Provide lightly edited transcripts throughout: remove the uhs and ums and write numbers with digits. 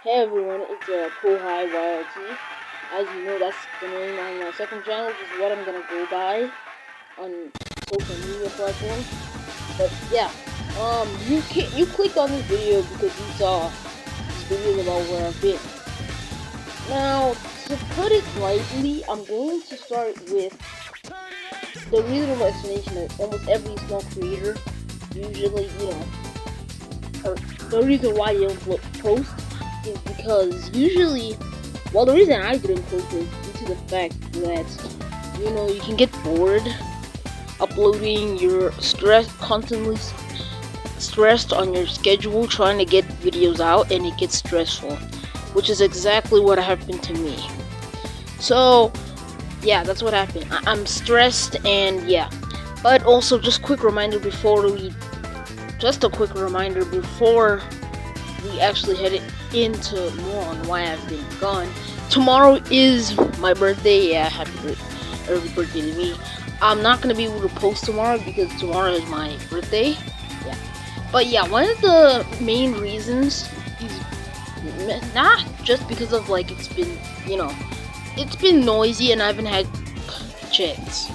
Hey everyone, it's Pohai YLT. As you know, that's the name on my second channel, which is what I'm gonna go by on social media platforms. But yeah, you clicked on this video because you saw this video about where I've been. Now, to put it lightly, I'm going to start with the reasonable explanation that almost every small creator usually, or the reason why they don't post is because usually, well, the reason I didn't post is due to the fact that, you can get bored uploading, you're constantly stressed on your schedule trying to get videos out, and it gets stressful, which is exactly what happened to me. So, yeah, that's what happened. I'm stressed, and yeah. But also, just a quick reminder before we actually head into more on why I've been gone. Tomorrow is my birthday. Yeah, early birthday to me. I'm not gonna be able to post tomorrow because tomorrow is my birthday. Yeah, but yeah, one of the main reasons is not just because of like it's been noisy and I haven't had chance.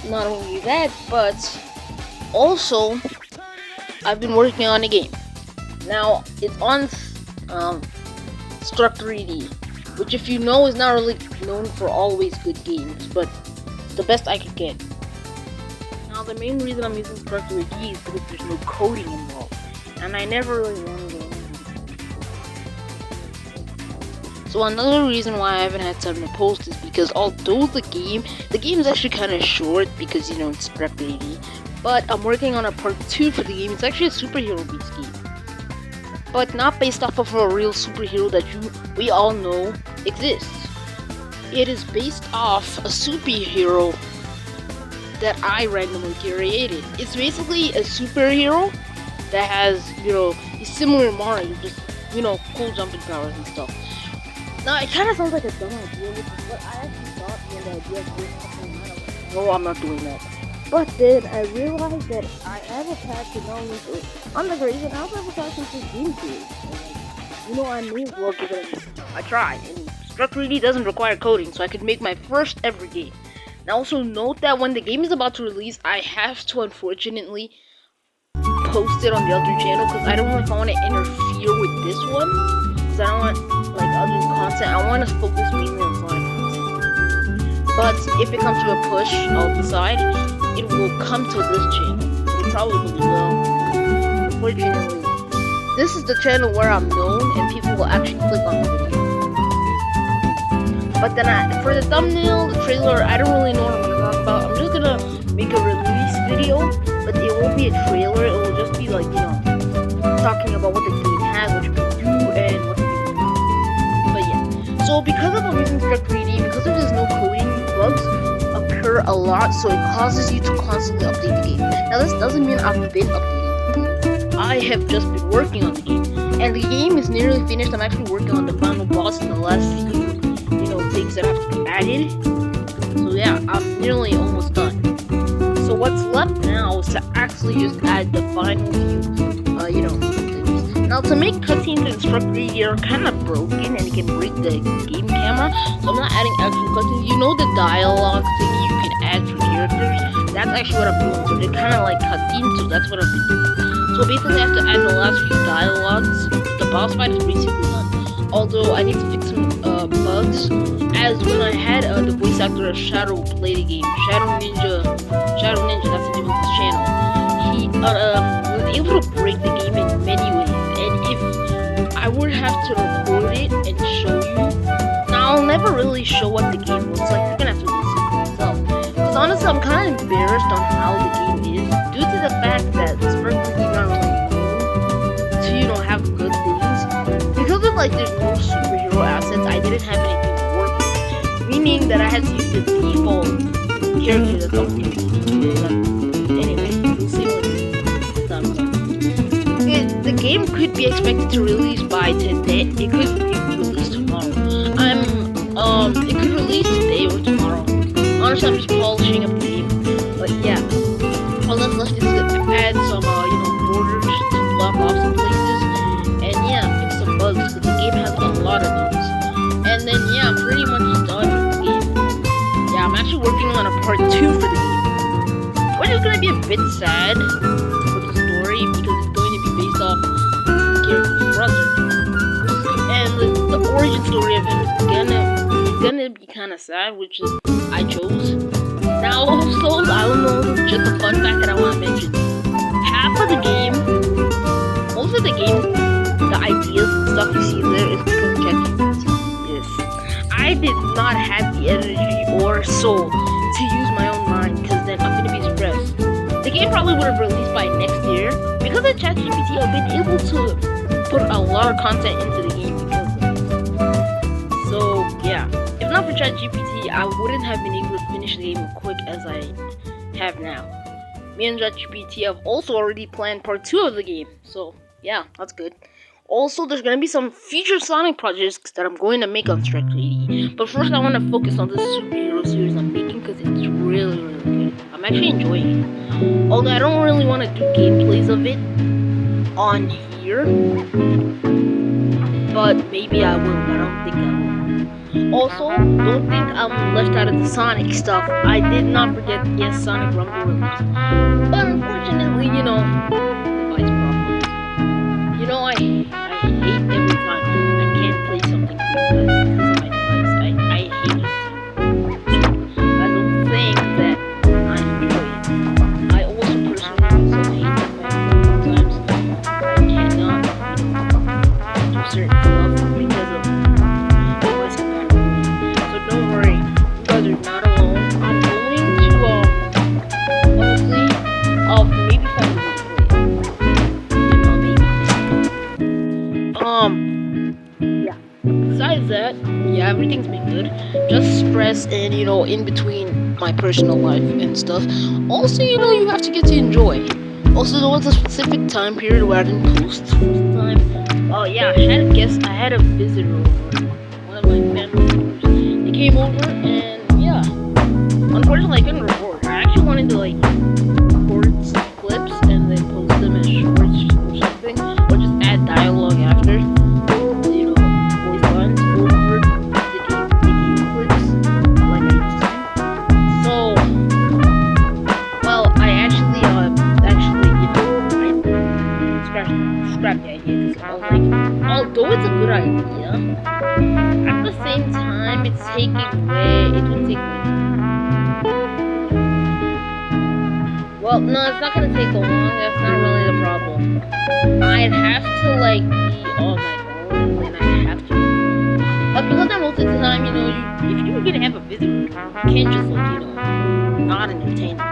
Not only that, but also I've been working on a game. Now, it's on Struck 3D, which if you know is not really known for always good games, but it's the best I could get. Now, the main reason I'm using Struck 3D is because there's no coding involved, and I never really wanted to. So another reason why I haven't had time to post is because although the game is actually kind of short because, it's Struck 3D, but I'm working on a part 2 for the game. It's actually a superhero-based game, but not based off of a real superhero that we all know exists. It is based off a superhero that I randomly created. It's basically a superhero that has, is similar to Mario, just, cool jumping powers and stuff. Now, it kind of sounds like a dumb idea, which is what I actually thought when the idea of doing something like that. No, I'm not doing that. But then I realized that I have a passion not only for undergraduate, I also have a passion for game creation. I may as well give it a try. And Struck 3D doesn't require coding, so I could make my first ever game. Now also note that when the game is about to release, I have to unfortunately post it on the other channel because I don't know if I want to interfere with this one. Because I don't want other content. I want to focus mainly on Sonic content. But if it comes to a push, I'll decide. It will come to this channel. It probably will. Unfortunately, this is the channel where I'm known and people will actually click on the video. But then for the thumbnail, the trailer, I don't really know what I'm going to talk about. I'm just going to make a release video, but it won't be a trailer. It will just be talking about what the game has, what you can do, and what you can do. But yeah. So because of I'm using Struck 3D, because there's no coding, bugs occur a lot, so it causes you to constantly update the game. Now this doesn't mean I've been updating the game. I have just been working on the game, and the game is nearly finished. I'm actually working on the final boss and the last few, things that have to be added. So yeah, I'm nearly almost done. So what's left now is to actually just add the final few, things. Now to make cutscenes in Struck 3D are kind of broken and it can break the game camera, so I'm not adding actual cutscenes. The dialogue thing you can add for characters? That's actually what I'm doing. So they're kind of like cutscenes, so that's what I've been doing. So basically I have to add the last few dialogues. The boss fight is basically done. Although I need to fix some bugs, as when I had the voice actor of Shadow play the game, Shadow Ninja, that's the name of his channel. He was able to break the game in many ways, and if I would have to record it and show you, now I'll never really show what the game looks like. You're gonna have to listen for yourself. Because honestly, I'm kind of embarrassed on how the game is, due to the fact that it's perfectly not really known to have good things. Because of there's no superhero assets, I didn't have anything to work with, meaning that I had to use the default character that's on the Anyway, we'll see what it's done. The game could be expected to release by today. It could be released tomorrow. It could release today or tomorrow. Honestly, I'm just polishing up the game. But yeah, all that's left is to add some, borders to block off some places, and yeah, fix some bugs. bit sad with the story because it's going to be based off Kiraku's brother, and the origin story of him is gonna be kind of sad, which is I chose. Now also, I don't know, just a fun fact that I want to mention. Half of the game, most of the game, the ideas and stuff you see there is because of ChatGPT. Yes, I did not have the energy or soul to use my own mind because then I'm gonna be stressed. The game probably would have released by next year. Because of ChatGPT, I've been able to put a lot of content into the game because of it. So yeah, if not for ChatGPT, I wouldn't have been able to finish the game as quick as I have now. Me and ChatGPT have also already planned part 2 of the game, so yeah, that's good. Also, there's gonna be some future Sonic projects that I'm going to make on Strike 80. But first, I want to focus on this superhero series I'm making because it's really, really good. I'm actually enjoying it. Although I don't really want to do gameplays of it on here, but maybe I will. I don't think I will. Also, don't think I'm left out of the Sonic stuff. I did not forget, yes, Sonic Rumble Rivers. But unfortunately, device problems. I hate every time I can't play something because of my device. I hate it. I don't think that I enjoy it. I also personally also hate the fact that sometimes I cannot do certain stuff because of device compatibility. So don't worry, you guys are not alone. I'm going to honestly maybe find a way to play it. Yeah. Besides that, yeah, everything's been good. Just stress and, in between my personal life and stuff. Also, you have to get to enjoy. Also, there was a specific time period where I didn't post for the time. Oh, yeah, I had a visitor over. One of my family members. They came over and, yeah. Unfortunately, I couldn't record. I actually wanted to, record some clips and then post them as shorts or something. Or just add dialogue after. Voice lines over the game clips like I used to. So, well, I actually, scrapped the idea because I was like, although it's a good idea, at the same time, it would take way. Well, no, it's not gonna take long. That's not really the problem. I'd have to be on my phone, and I have to. But because most of the time, if you're gonna have a visitor, you can't just not entertain them.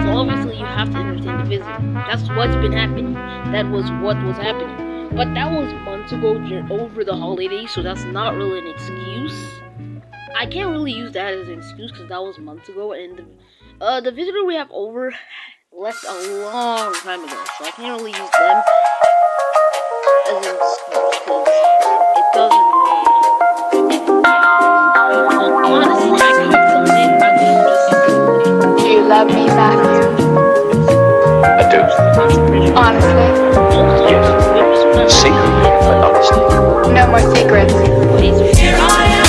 So obviously, you have to entertain the visitor. That's what's been happening. That was what was happening. But that was months ago over the holidays, so that's not really an excuse. I can't really use that as an excuse because that was months ago, and the visitor we have over left a long time ago, so I can't really use them as an excuse because it doesn't really. Honestly, I could have done it. I could have just. Do you love me, Matthew? I do. Honestly? Yes. Secretly, but honestly. No more secrets. Here I am.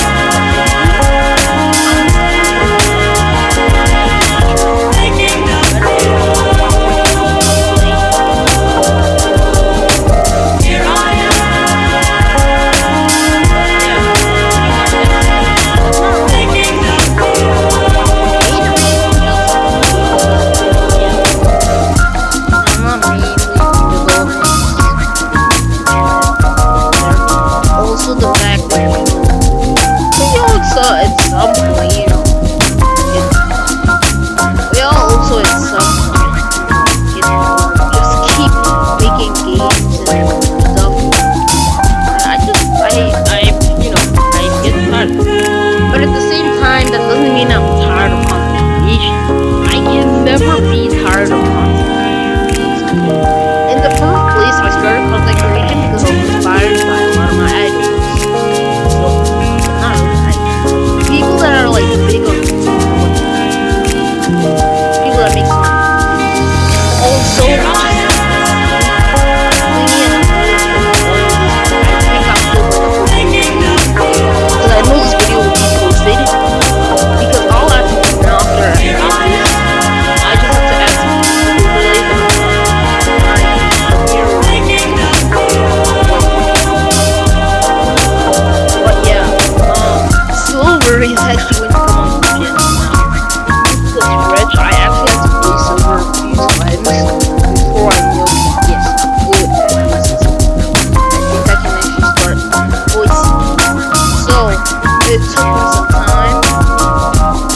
spend some time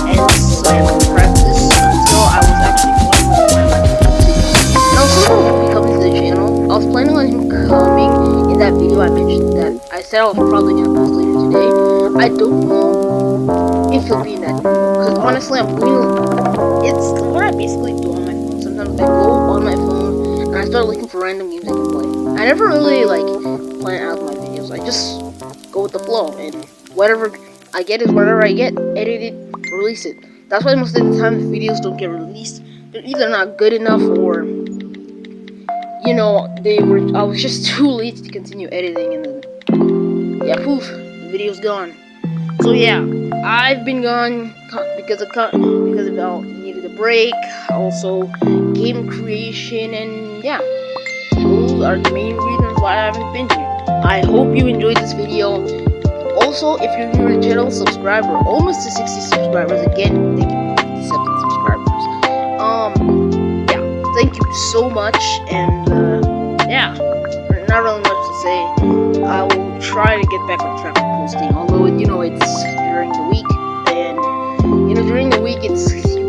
and slam practice until I was actually playing with my Now, someone will be coming to the channel. I was planning on him coming in that video I mentioned that I said I was probably gonna post later today. I don't know if he'll be in that because honestly, I'm doing it's what I basically do on my phone. Sometimes I go on my phone and I start looking for random games I can play. I never really like plan out my videos. I just go with the flow, and whatever I get is whatever I get. Edit it, release it. That's why most of the time the videos don't get released. They're either not good enough or I was just too late to continue editing, and then yeah, poof, the video's gone. So yeah, I've been gone because I needed a break, also game creation, and yeah, those are the main reasons why I haven't been here. I hope you enjoyed this video. Also, if you're new to the channel, subscribe. We're almost to 60 subscribers again. Thank you for 57 subscribers. Yeah, thank you so much, and yeah, not really much to say. I will try to get back on track with posting, although it's during the week, and during the week you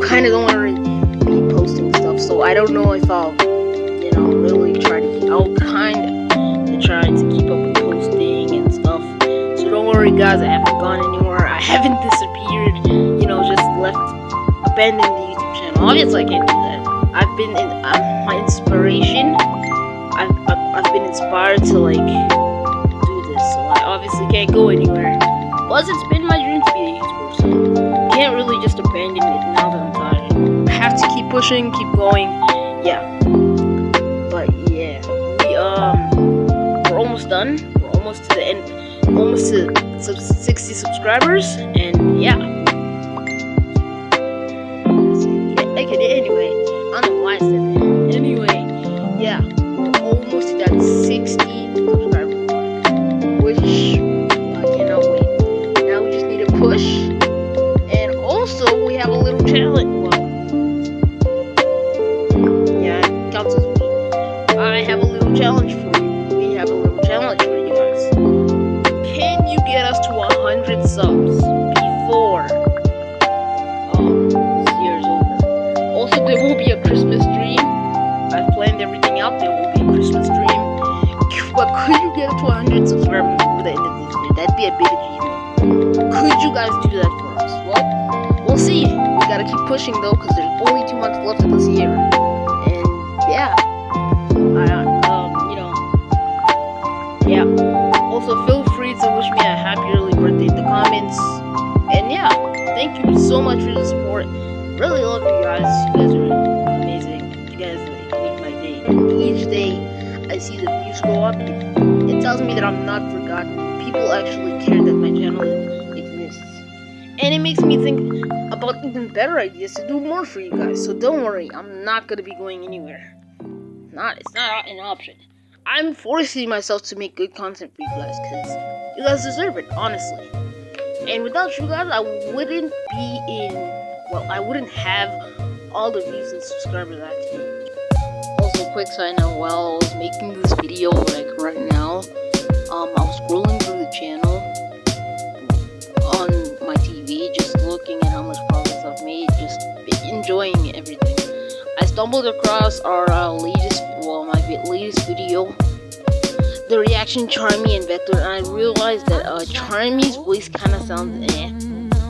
kind of don't want to be posting stuff. So I don't know if I'll really try to. I'll kind of try to keep up with posting and stuff. So don't worry, guys. I haven't gone anywhere. I haven't disappeared. Just abandoned the YouTube channel. Obviously, I can't do that. I've been in my inspiration. I've been inspired to do this, so I obviously can't go anywhere. Plus, it's been my dream to be a YouTuber, so can't really just abandon it now that I'm tired. I have to keep pushing, keep going. Yeah, but yeah, we're almost done. We're almost to the end, almost to 60 subscribers, and yeah. Anyway, I don't know why I said that. Anyway, yeah. Almost to that 60 subscriber mark, which I cannot wait. Now we just need to push, and also we have a little challenge. Well, yeah, it counts as me. I have a little challenge for you. We have a little challenge for you guys. Can you get us to 100 subs before this year is over? Also, there will be a Christmas stream. I've planned everything out. There will be a Christmas stream. But could you get to 100 subscribers before the end of this year? That'd be a big achievement. Could you guys do that for us? Well, we'll see. We gotta keep pushing though, because there's only 2 months left of this year. And yeah, yeah. Also, feel free to wish me a happy early birthday in the comments. And yeah, thank you so much for the support. Really love you guys. You guys are amazing. You guys make my day. Each day I see the views go up, it tells me that I'm not forgotten. People actually care that my channel exists. And it makes me think about even better ideas to do more for you guys. So don't worry, I'm not gonna be going anywhere. It's not an option. I'm forcing myself to make good content for you guys because you guys deserve it, honestly. And without you guys, I wouldn't have all the views and subscribers I have today. Also, quick side note, while I was making this video, right now, I was scrolling through the channel on my TV, just looking at how much progress I've made, just enjoying everything. I stumbled across our my latest video, the reaction Charmy and Vector, and I realized that Charmy's voice kind of sounds eh.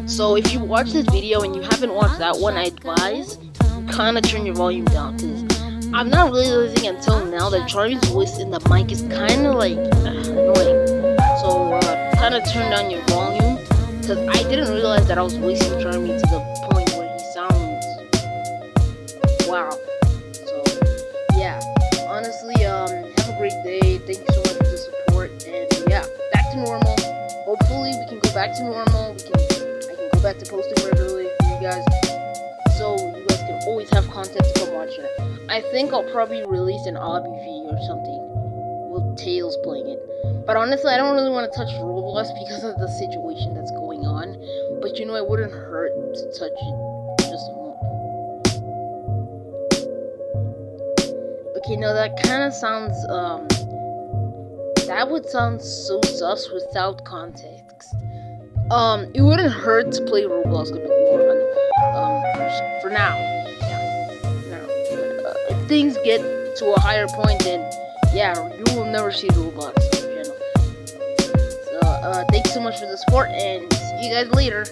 So if you watch this video and you haven't watched that one, I advise you kind of turn your volume down, because I'm not realizing until now that Charmy's voice in the mic is kind of annoying. So kind of turn down your volume, because I didn't realize that I was voicing Charmy to the point where he sounds wow. So yeah, honestly, have a great day. Thank you so much for the support, and yeah, back to normal. Hopefully we can go back to normal. I can go back to posting regularly for you guys, so you guys can always have content to come watch it. I think I'll probably release an Obby or something with Tails playing it. But honestly, I don't really want to touch Roblox because of the situation that's going on. But it wouldn't hurt to touch it just a moment. Okay, now that kind of sounds, that would sound so sus without context. it wouldn't hurt to play Roblox a bit more. For now, yeah. No. But, if things get to a higher point, then yeah, you will never see Roblox on the channel. So, thanks so much for the support, and see you guys later.